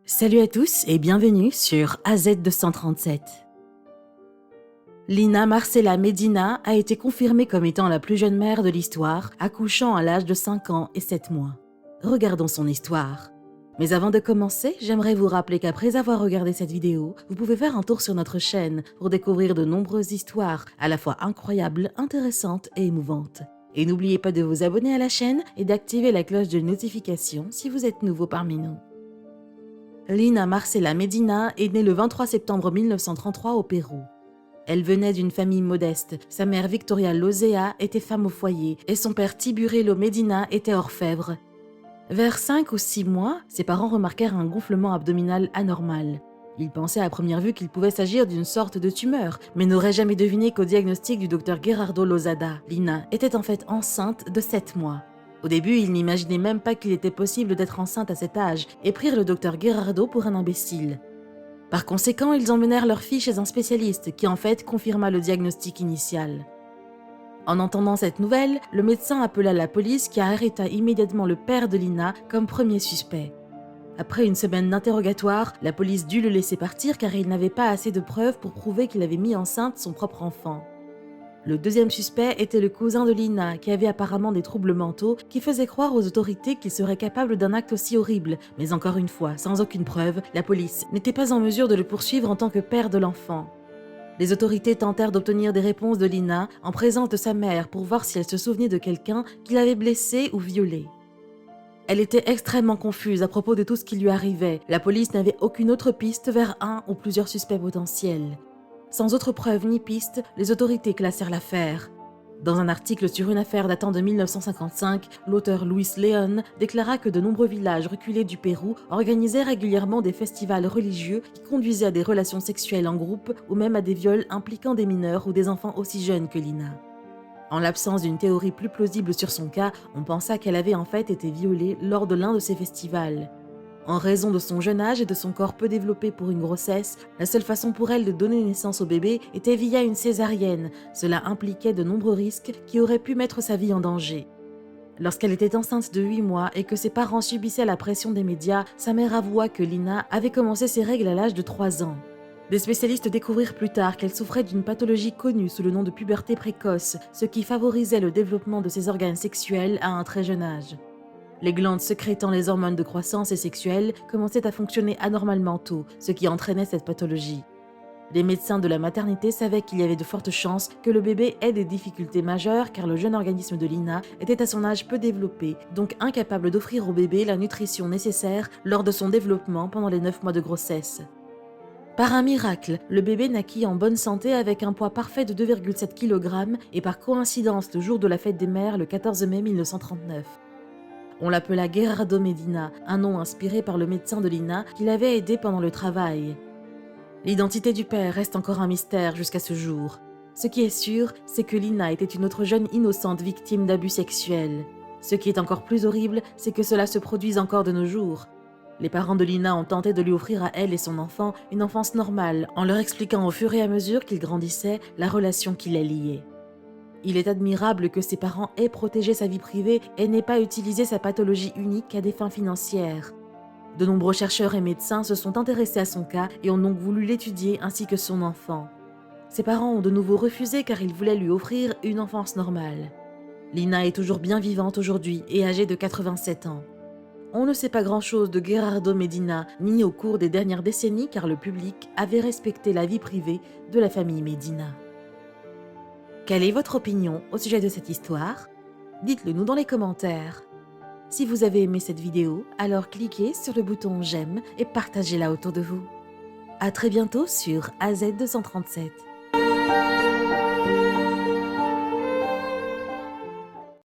Salut à tous et bienvenue sur AZ237. Lina Marcella Medina a été confirmée comme étant la plus jeune mère de l'histoire, accouchant à l'âge de 5 ans et 7 mois. Regardons son histoire. Mais avant de commencer, j'aimerais vous rappeler qu'après avoir regardé cette vidéo, vous pouvez faire un tour sur notre chaîne pour découvrir de nombreuses histoires, à la fois incroyables, intéressantes et émouvantes. Et n'oubliez pas de vous abonner à la chaîne et d'activer la cloche de notification si vous êtes nouveau parmi nous. Lina Marcella Medina est née le 23 septembre 1933 au Pérou. Elle venait d'une famille modeste. Sa mère Victoria Lozea était femme au foyer et son père Tiburelo Medina était orfèvre. Vers 5 ou 6 mois, ses parents remarquèrent un gonflement abdominal anormal. Ils pensaient à première vue qu'il pouvait s'agir d'une sorte de tumeur, mais n'auraient jamais deviné qu'au diagnostic du docteur Gerardo Lozada, Lina était en fait enceinte de 7 mois. Au début, ils n'imaginaient même pas qu'il était possible d'être enceinte à cet âge et prirent le docteur Gerardo pour un imbécile. Par conséquent, ils emmenèrent leur fille chez un spécialiste qui en fait confirma le diagnostic initial. En entendant cette nouvelle, le médecin appela la police qui arrêta immédiatement le père de Lina comme premier suspect. Après une semaine d'interrogatoire, la police dut le laisser partir car il n'avait pas assez de preuves pour prouver qu'il avait mis enceinte son propre enfant. Le deuxième suspect était le cousin de Lina, qui avait apparemment des troubles mentaux qui faisaient croire aux autorités qu'il serait capable d'un acte aussi horrible. Mais encore une fois, sans aucune preuve, la police n'était pas en mesure de le poursuivre en tant que père de l'enfant. Les autorités tentèrent d'obtenir des réponses de Lina en présence de sa mère pour voir si elle se souvenait de quelqu'un qui l'avait blessée ou violée. Elle était extrêmement confuse à propos de tout ce qui lui arrivait. La police n'avait aucune autre piste vers un ou plusieurs suspects potentiels. Sans autre preuve ni piste, les autorités classèrent l'affaire. Dans un article sur une affaire datant de 1955, l'auteur Luis León déclara que de nombreux villages reculés du Pérou organisaient régulièrement des festivals religieux qui conduisaient à des relations sexuelles en groupe ou même à des viols impliquant des mineurs ou des enfants aussi jeunes que Lina. En l'absence d'une théorie plus plausible sur son cas, on pensa qu'elle avait en fait été violée lors de l'un de ces festivals. En raison de son jeune âge et de son corps peu développé pour une grossesse, la seule façon pour elle de donner naissance au bébé était via une césarienne. Cela impliquait de nombreux risques qui auraient pu mettre sa vie en danger. Lorsqu'elle était enceinte de 8 mois et que ses parents subissaient la pression des médias, sa mère avoua que Lina avait commencé ses règles à l'âge de 3 ans. Des spécialistes découvrirent plus tard qu'elle souffrait d'une pathologie connue sous le nom de puberté précoce, ce qui favorisait le développement de ses organes sexuels à un très jeune âge. Les glandes sécrétant les hormones de croissance et sexuelle commençaient à fonctionner anormalement tôt, ce qui entraînait cette pathologie. Les médecins de la maternité savaient qu'il y avait de fortes chances que le bébé ait des difficultés majeures car le jeune organisme de Lina était à son âge peu développé, donc incapable d'offrir au bébé la nutrition nécessaire lors de son développement pendant les 9 mois de grossesse. Par un miracle, le bébé naquit en bonne santé avec un poids parfait de 2,7 kg et par coïncidence le jour de la fête des mères le 14 mai 1939. On l'appela Gerardo Medina, un nom inspiré par le médecin de Lina qui l'avait aidé pendant le travail. L'identité du père reste encore un mystère jusqu'à ce jour. Ce qui est sûr, c'est que Lina était une autre jeune innocente victime d'abus sexuels. Ce qui est encore plus horrible, c'est que cela se produise encore de nos jours. Les parents de Lina ont tenté de lui offrir à elle et son enfant une enfance normale, en leur expliquant au fur et à mesure qu'ils grandissaient la relation qui les liait. Il est admirable que ses parents aient protégé sa vie privée et n'aient pas utilisé sa pathologie unique à des fins financières. De nombreux chercheurs et médecins se sont intéressés à son cas et ont donc voulu l'étudier ainsi que son enfant. Ses parents ont de nouveau refusé car ils voulaient lui offrir une enfance normale. Lina est toujours bien vivante aujourd'hui et âgée de 87 ans. On ne sait pas grand-chose de Gerardo Medina ni au cours des dernières décennies car le public avait respecté la vie privée de la famille Medina. Quelle est votre opinion au sujet de cette histoire? Dites-le nous dans les commentaires. Si vous avez aimé cette vidéo, alors cliquez sur le bouton j'aime et partagez-la autour de vous. À très bientôt sur AZ237.